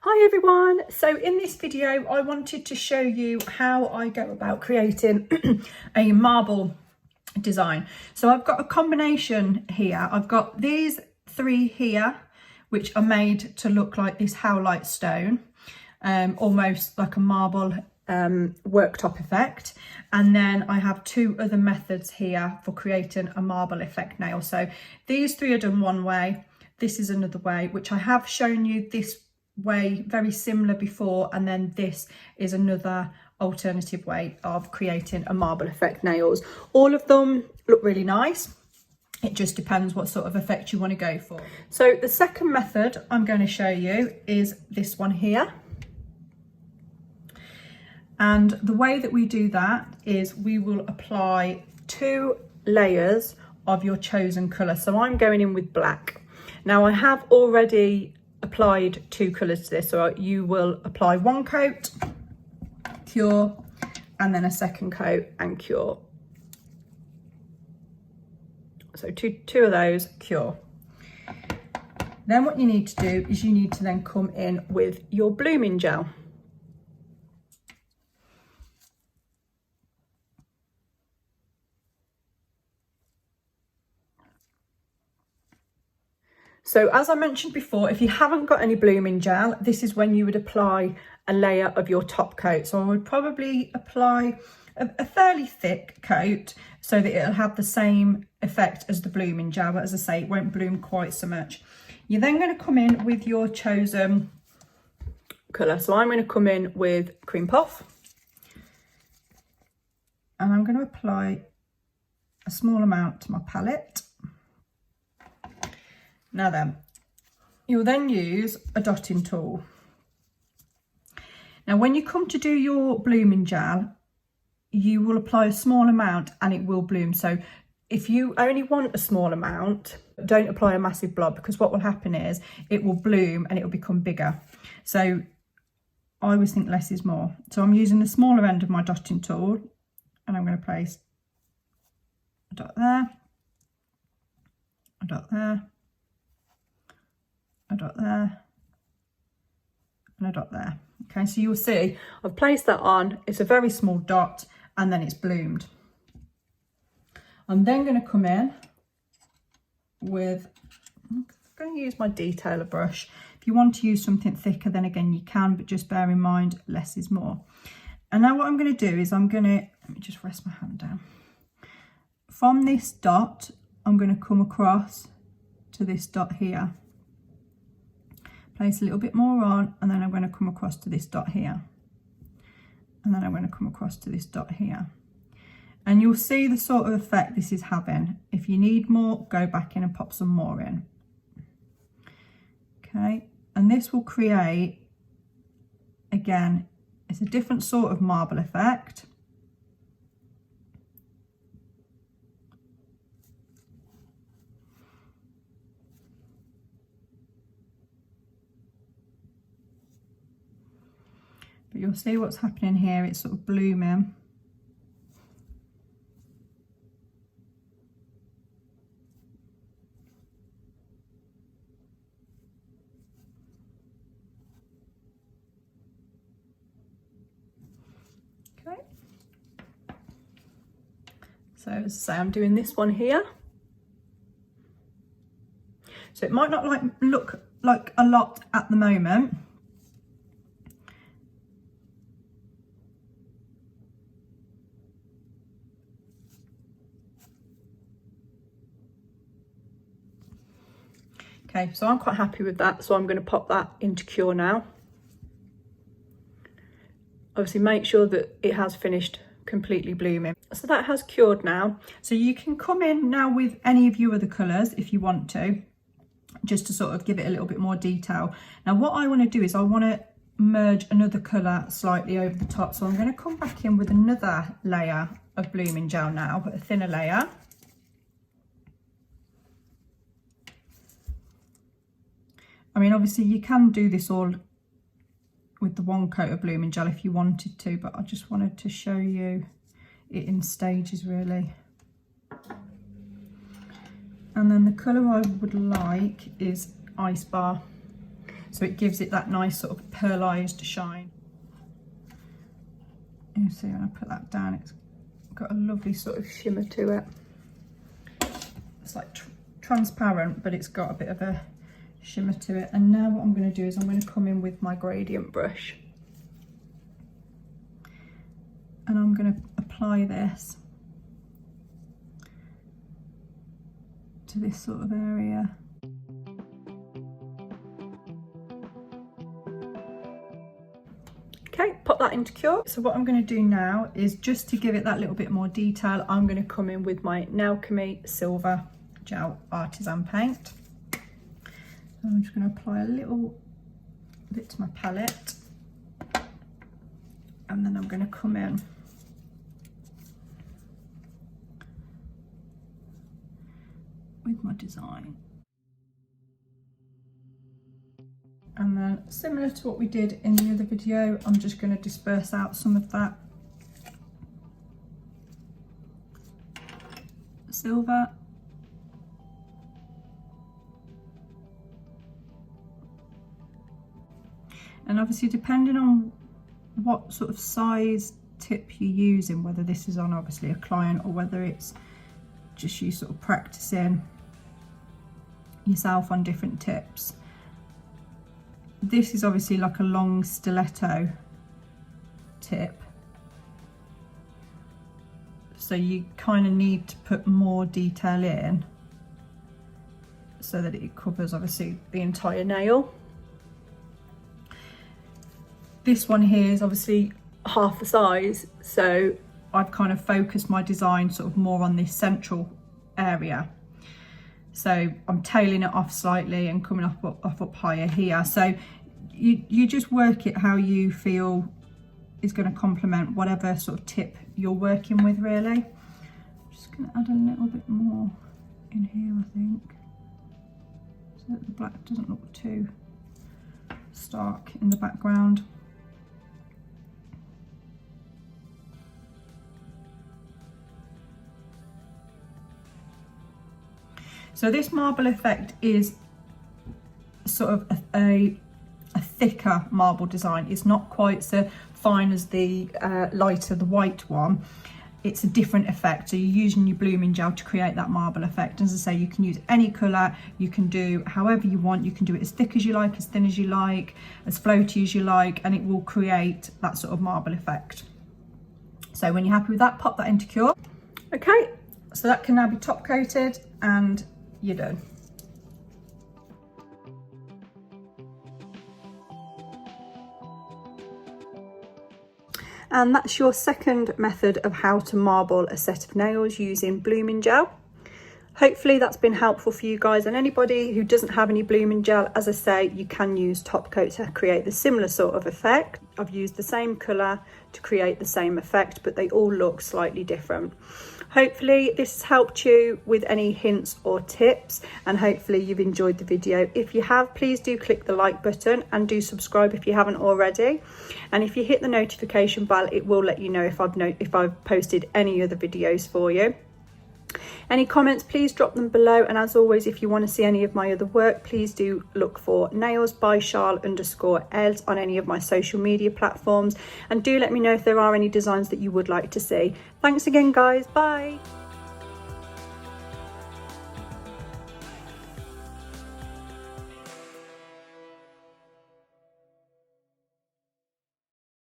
Hi everyone, so in this video I wanted to show you how I go about creating a marble design. So I've got a combination here. I've got these three here which are made to look like this howlite stone, almost like a marble worktop effect, and then I have two other methods here for creating a marble effect nail. So these three are done one way, this is another way, which I have shown you this way very similar before, and then this is another alternative way of creating a marble effect nails. All of them look really nice, it just depends what sort of effect you want to go for. So the second method I'm going to show you is this one here, and the way that we do that is we will apply 2 layers of your chosen colour. So I'm going in with black. Now I have already applied 2 colours to this, so you will apply 1 coat, cure, and then a second coat and cure. So two of those, cure. Then what you need to do is you need to then come in with your blooming gel. So as I mentioned before, if you haven't got any blooming gel, this is when you would apply a layer of your top coat. So I would probably apply a fairly thick coat so that it'll have the same effect as the blooming gel, but as I say, it won't bloom quite so much. You're then going to come in with your chosen colour. So I'm going to come in with Cream Puff, and I'm going to apply a small amount to my palette. Now then, you'll then use a dotting tool. Now when you come to do your blooming gel, you will apply a small amount and it will bloom. So if you only want a small amount, don't apply a massive blob, because what will happen is it will bloom and it will become bigger. So I always think less is more. So I'm using the smaller end of my dotting tool, and I'm going to place a dot there, a dot there, a dot there, and a dot there. Okay, so you'll see I've placed that on, it's a very small dot, and then it's bloomed. I'm then going to come in with, I'm going to use my detailer brush. If you want to use something thicker, then again you can, but just bear in mind less is more. And now what I'm going to do is let me just rest my hand down. From this dot, I'm going to come across to this dot here. Place a little bit more on, and then I'm going to come across to this dot here, and then I'm going to come across to this dot here, and you'll see the sort of effect this is having. If you need more, go back in and pop some more in. Okay, and this will create, again, it's a different sort of marble effect. But you'll see what's happening here, it's sort of blooming. Okay. So as I say, I'm doing this one here. So it might not look like a lot at the moment, okay, so I'm quite happy with that, so I'm going to pop that into cure now. Obviously make sure that it has finished completely blooming. So that has cured now. So you can come in now with any of your other colours if you want to, just to sort of give it a little bit more detail. Now what I want to do is I want to merge another colour slightly over the top. So I'm going to come back in with another layer of blooming gel now, but a thinner layer. I mean, obviously you can do this all with the 1 coat of blooming gel if you wanted to, but I just wanted to show you it in stages really. And then the colour I would like is Ice Bar. so it gives it that nice sort of pearlized shine. You see when I put that down, it's got a lovely sort of shimmer to it. It's like transparent, but it's got a bit of a shimmer to it. And now what I'm going to do is I'm going to come in with my gradient brush, and I'm going to apply this to this sort of area. Okay, pop that into cure. So what I'm going to do now is, just to give it that little bit more detail, I'm going to come in with my Alchemy Silver Gel Artisan Paint. I'm just going to apply a little bit to my palette, and then I'm going to come in with my design. And then, similar to what we did in the other video, I'm just going to disperse out some of that silver. And obviously, depending on what sort of size tip you're using, whether this is on obviously a client or whether it's just you sort of practicing yourself on different tips. This is obviously like a long stiletto tip, so you kind of need to put more detail in so that it covers obviously the entire nail. This one here is obviously half the size, so I've kind of focused my design sort of more on this central area. So I'm tailing it off slightly and coming up higher here. So you just work it how you feel is going to complement whatever sort of tip you're working with, really. I'm just going to add a little bit more in here, I think, so that the black doesn't look too stark in the background. So this marble effect is sort of a thicker marble design. It's not quite so fine as the lighter, the white one. It's a different effect. So you're using your blooming gel to create that marble effect. As I say, you can use any colour, you can do however you want. You can do it as thick as you like, as thin as you like, as floaty as you like, and it will create that sort of marble effect. So when you're happy with that, pop that into cure. Okay, so that can now be top coated and you're done. And that's your second method of how to marble a set of nails using blooming gel. Hopefully that's been helpful for you guys, and anybody who doesn't have any blooming gel, as I say, you can use top coat to create the similar sort of effect. I've used the same colour to create the same effect, but they all look slightly different. Hopefully this has helped you with any hints or tips, and hopefully you've enjoyed the video. If you have, please do click the like button and do subscribe if you haven't already. And if you hit the notification bell, it will let you know if I've posted any other videos for you. Any comments, please drop them below, and as always, if you want to see any of my other work, please do look for nails by Charl_Ed on any of my social media platforms, and do let me know if there are any designs that you would like to see. Thanks again guys, bye.